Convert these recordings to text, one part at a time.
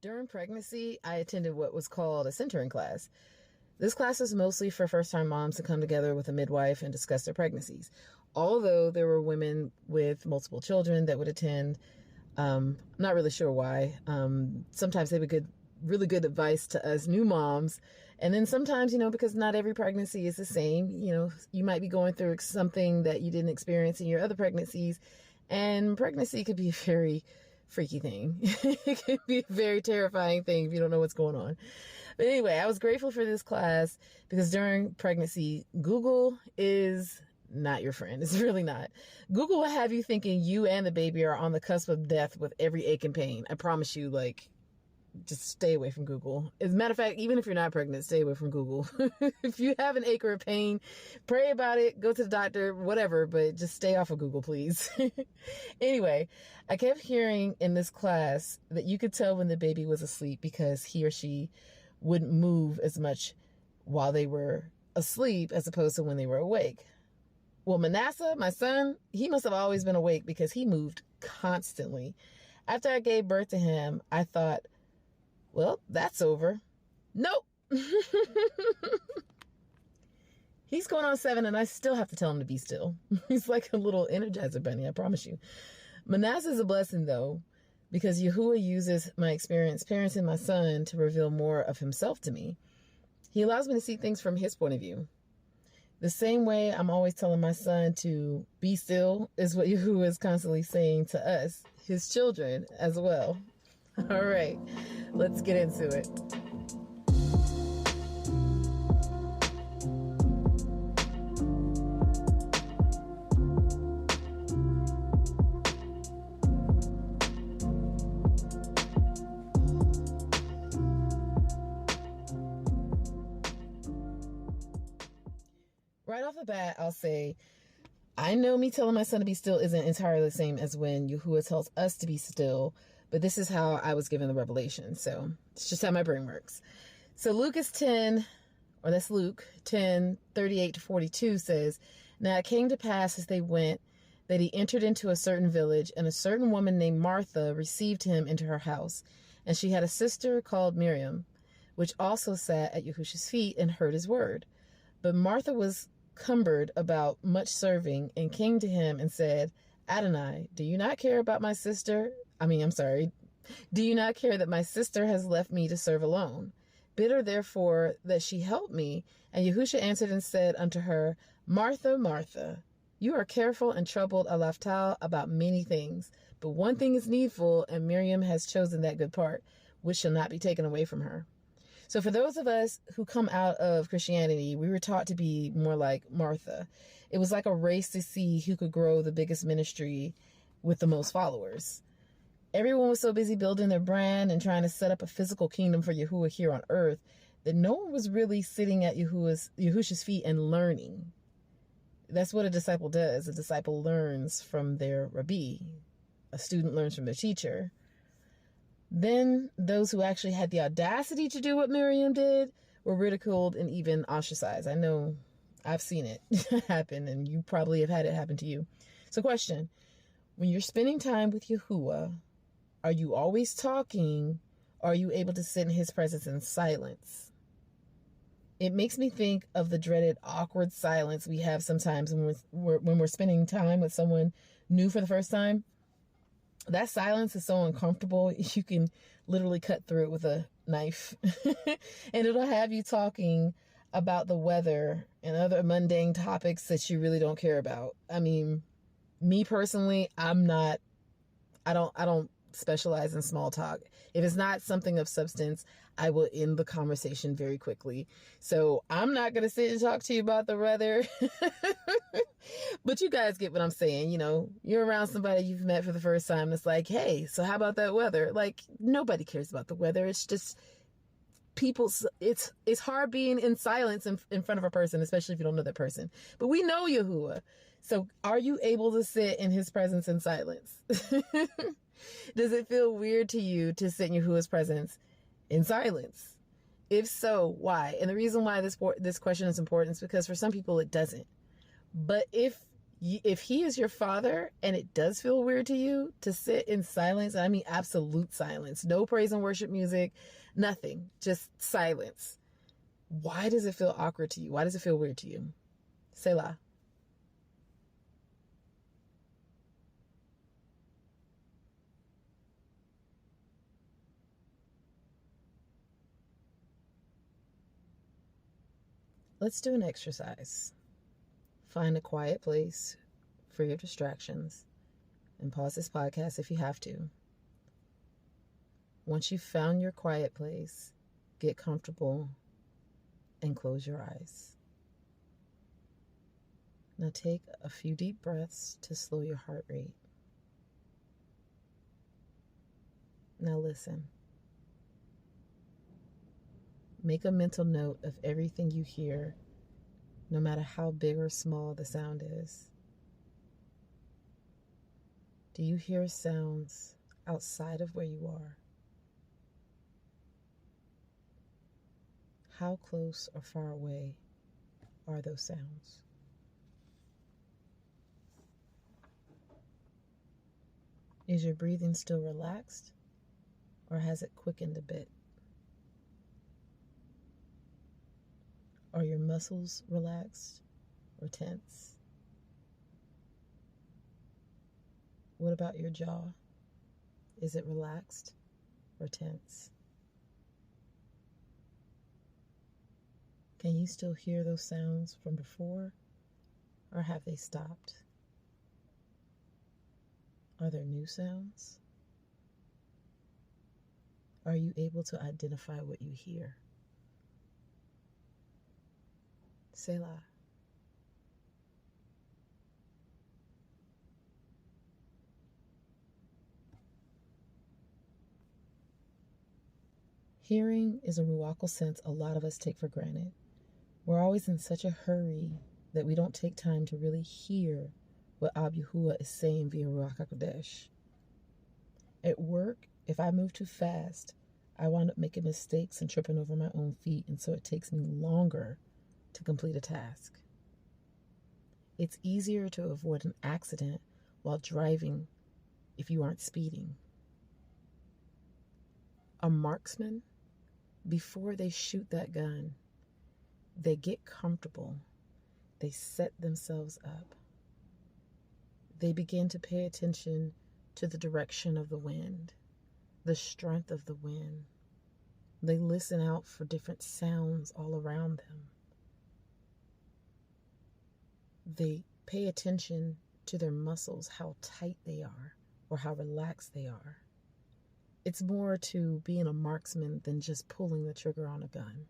During pregnancy, I attended what was called a centering class. This class is mostly for first-time moms to come together with a midwife and discuss their pregnancies. Although there were women with multiple children that would attend, I'm not really sure why. Sometimes they would give really good advice to us new moms. And then sometimes, because not every pregnancy is the same, you might be going through something that you didn't experience in your other pregnancies. And pregnancy could be a very freaky thing. It can be a very terrifying thing if you don't know what's going on. But anyway, I was grateful for this class because during pregnancy, Google is not your friend. It's really not. Google will have you thinking you and the baby are on the cusp of death with every ache and pain. I promise you, just stay away from Google. As a matter of fact, even if you're not pregnant, stay away from Google. If you have an ache or a pain, pray about it, go to the doctor, whatever, but just stay off of Google, please. Anyway, I kept hearing in this class that you could tell when the baby was asleep because he or she wouldn't move as much while they were asleep as opposed to when they were awake. Well, Manasseh, my son, he must have always been awake because he moved constantly. After I gave birth to him, I thought, well, that's over. Nope. He's going on 7 and I still have to tell him to be still. He's like a little Energizer bunny, I promise you. Manasseh is a blessing though, because Yahuwah uses my experience parenting my son to reveal more of himself to me. He allows me to see things from his point of view. The same way I'm always telling my son to be still is what Yahuwah is constantly saying to us, his children as well. All right, let's get into it. Right off the bat, I'll say, I know me telling my son to be still isn't entirely the same as when Yahuwah tells us to be still, but this is how I was given the revelation. So it's just how my brain works. So Luke 10, 38-42 says, Now it came to pass as they went that he entered into a certain village, and a certain woman named Martha received him into her house. And she had a sister called Miriam, which also sat at Yahushua's feet and heard his word. But Martha was cumbered about much serving and came to him and said, Adonai, do you not care about my sister? Do you not care that my sister has left me to serve alone? Bid her therefore that she help me. And Yahushua answered and said unto her, Martha, Martha, you are careful and troubled about many things, but one thing is needful, and Miriam has chosen that good part, which shall not be taken away from her. So for those of us who come out of Christianity, we were taught to be more like Martha. It was like a race to see who could grow the biggest ministry with the most followers. Everyone was so busy building their brand and trying to set up a physical kingdom for Yahuwah here on earth that no one was really sitting at Yahushua's feet and learning. That's what a disciple does. A disciple learns from their rabbi. A student learns from their teacher. Then those who actually had the audacity to do what Miriam did were ridiculed and even ostracized. I know I've seen it happen, and you probably have had it happen to you. So question, when you're spending time with Yahuwah, are you always talking, or are you able to sit in his presence in silence? It makes me think of the dreaded awkward silence we have sometimes when we're spending time with someone new for the first time. That silence is so uncomfortable, you can literally cut through it with a knife. And it'll have you talking about the weather and other mundane topics that you really don't care about. I mean, me personally, I don't specialize in small talk. If it's not something of substance, I will end the conversation very quickly. So I'm not going to sit and talk to you about the weather. But you guys get what I'm saying. You're around somebody you've met for the first time. It's like, hey, so how about that weather? Like, nobody cares about the weather. It's just it's hard being in silence in front of a person, especially if you don't know that person. But we know Yahuwah. So are you able to sit in his presence in silence? Does it feel weird to you to sit in Yahuwah's presence in silence? If so, why? And the reason why this question is important is because for some people it doesn't. But if If he is your father and it does feel weird to you to sit in silence, I mean absolute silence, no praise and worship music, nothing, just silence. Why does it feel awkward to you? Why does it feel weird to you? Selah. Let's do an exercise. Find a quiet place, free of distractions, and pause this podcast if you have to. Once you've found your quiet place, get comfortable and close your eyes. Now take a few deep breaths to slow your heart rate. Now listen. Make a mental note of everything you hear, no matter how big or small the sound is. Do you hear sounds outside of where you are? How close or far away are those sounds? Is your breathing still relaxed, or has it quickened a bit? Are your muscles relaxed or tense? What about your jaw? Is it relaxed or tense? Can you still hear those sounds from before, or have they stopped? Are there new sounds? Are you able to identify what you hear? Selah. Hearing is a Ruach sense a lot of us take for granted. We're always in such a hurry that we don't take time to really hear what Ab Yahuwah is saying via Ruach HaQodesh. At work, if I move too fast, I wind up making mistakes and tripping over my own feet, and so it takes me longer to complete a task. It's easier to avoid an accident while driving if you aren't speeding. A marksman, before they shoot that gun, they get comfortable. They set themselves up. They begin to pay attention to the direction of the wind, the strength of the wind. They listen out for different sounds all around them. They pay attention to their muscles, how tight they are or how relaxed they are. It's more to being a marksman than just pulling the trigger on a gun.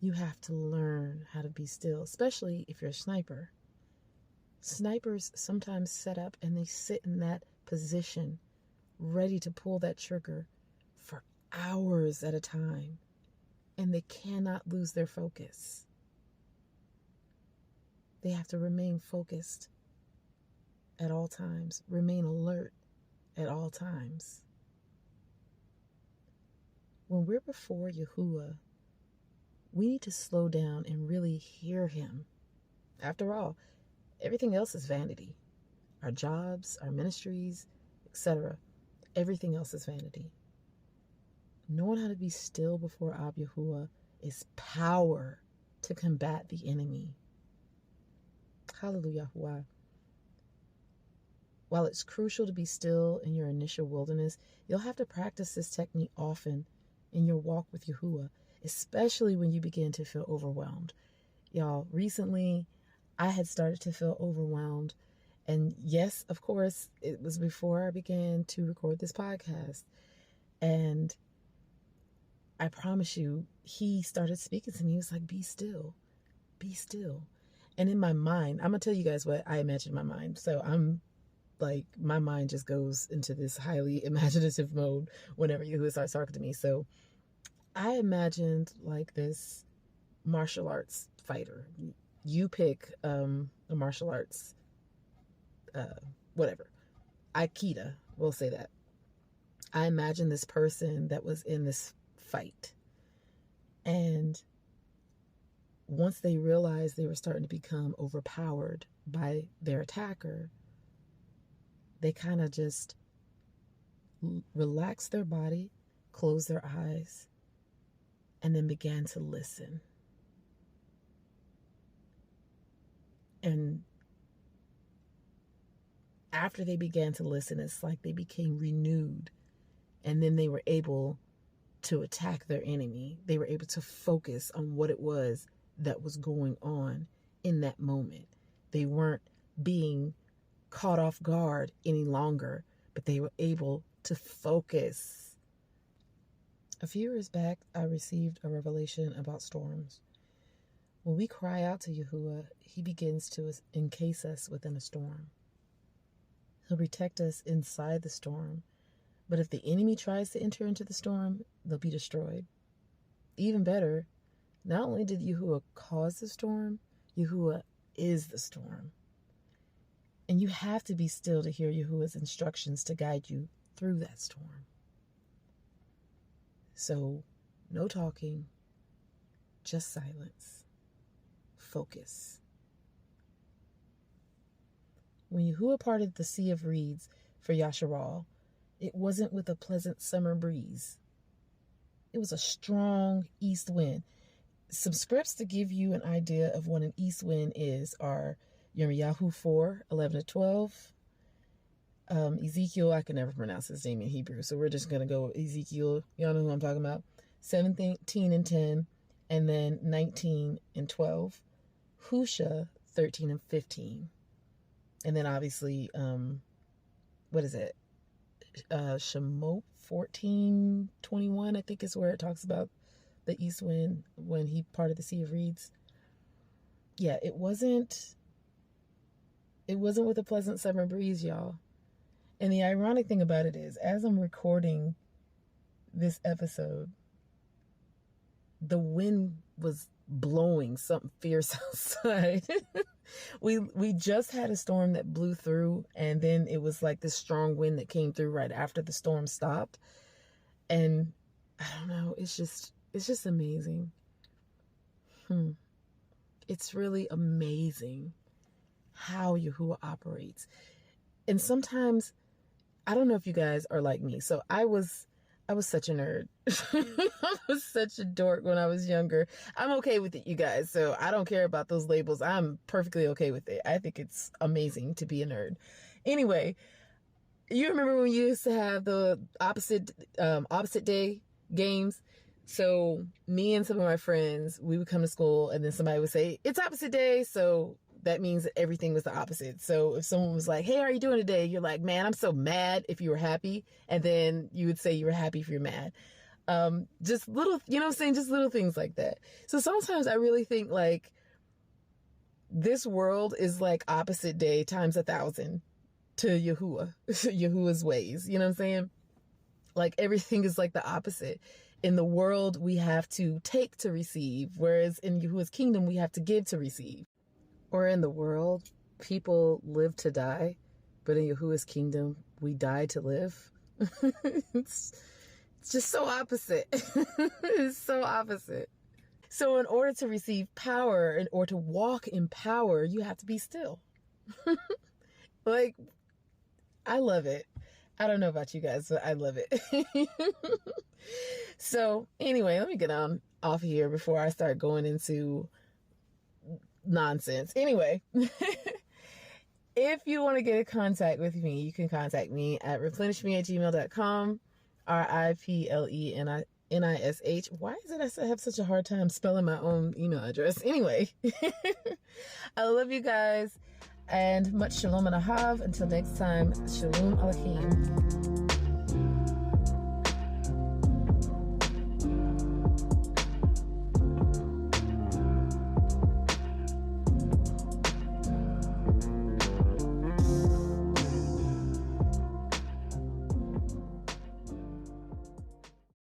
You have to learn how to be still, especially if you're a sniper. Snipers sometimes set up and they sit in that position, ready to pull that trigger for hours at a time, and they cannot lose their focus. They have to remain focused at all times, remain alert at all times. When we're before Yahuwah, we need to slow down and really hear him. After all, everything else is vanity. Our jobs, our ministries, etc. Everything else is vanity. Knowing how to be still before Ab Yahuwah is power to combat the enemy. Hallelujah. While it's crucial to be still in your initial wilderness, you'll have to practice this technique often in your walk with Yahuwah, especially when you begin to feel overwhelmed. Y'all, recently I had started to feel overwhelmed. And yes, of course, it was before I began to record this podcast. And I promise you, he started speaking to me. He was like, be still, be still. And in my mind, I'm going to tell you guys what I imagine in my mind. So I'm like, my mind just goes into this highly imaginative mode whenever Yahuwah starts talking to me. So I imagined like this martial arts fighter. You pick a martial arts, whatever. Aikido, we'll say that. I imagine this person that was in this fight. And once they realized they were starting to become overpowered by their attacker, they kind of just relaxed their body, closed their eyes, and then began to listen. And after they began to listen, it's like they became renewed. And then they were able to attack their enemy. They were able to focus on what it was that was going on in that moment. They weren't being caught off guard any longer, but they were able to focus. A few years back, I received a revelation about storms. When we cry out to Yahuwah, he begins to encase us within a storm. He'll protect us inside the storm. But if the enemy tries to enter into the storm, they'll be destroyed. Even better, not only did Yahuwah cause the storm, Yahuwah is the storm. And you have to be still to hear Yahuwah's instructions to guide you through that storm. So, no talking, just silence. Focus. When Yahuwah parted the Sea of Reeds for Yasharal, it wasn't with a pleasant summer breeze. It was a strong east wind. Some scripts to give you an idea of what an east wind is are Yirmiyahu 4:11-12. Ezekiel, I can never pronounce his name in Hebrew, so we're just going to go with Ezekiel. Y'all know who I'm talking about. 17:10, and then 19:12. Husha 13:15. And then obviously, what is it? Shemot 14:21, I think is where it talks about the east wind when he parted the Sea of Reeds. Yeah, it wasn't with a pleasant summer breeze, y'all. And the ironic thing about it is, as I'm recording this episode, the wind was blowing something fierce outside. We just had a storm that blew through, and then it was like this strong wind that came through right after the storm stopped. And I don't know, it's just amazing. It's really amazing how Yahuwah operates. And sometimes, I don't know if you guys are like me. So I was such a nerd. I was such a dork when I was younger. I'm okay with it, you guys. So I don't care about those labels. I'm perfectly okay with it. I think it's amazing to be a nerd. Anyway, you remember when we used to have the opposite day games? So me and some of my friends, we would come to school and then somebody would say, it's opposite day. So that means that everything was the opposite. So if someone was like, hey, how are you doing today? You're like, man, I'm so mad if you were happy. And then you would say you were happy if you're mad. Just little, you know what I'm saying? Just little things like that. So sometimes I really think like this world is like opposite day times 1,000 to Yahuwah, Yahuwah's ways. You know what I'm saying? Like everything is like the opposite. In the world, we have to take to receive, whereas in Yahuwah's kingdom, we have to give to receive. Or in the world, people live to die, but in Yahuwah's kingdom, we die to live. It's just so opposite. It's so opposite. So in order to receive power or to walk in power, you have to be still. Like, I love it. I don't know about you guys, but I love it. So anyway, let me get on off here before I start going into nonsense. Anyway, if you want to get in contact with me, you can contact me at replenishme@gmail.com, RIPLENISH. Why is it I have such a hard time spelling my own email address? Anyway, I love you guys, and much shalom and ahav. Until next time, shalom aleichem.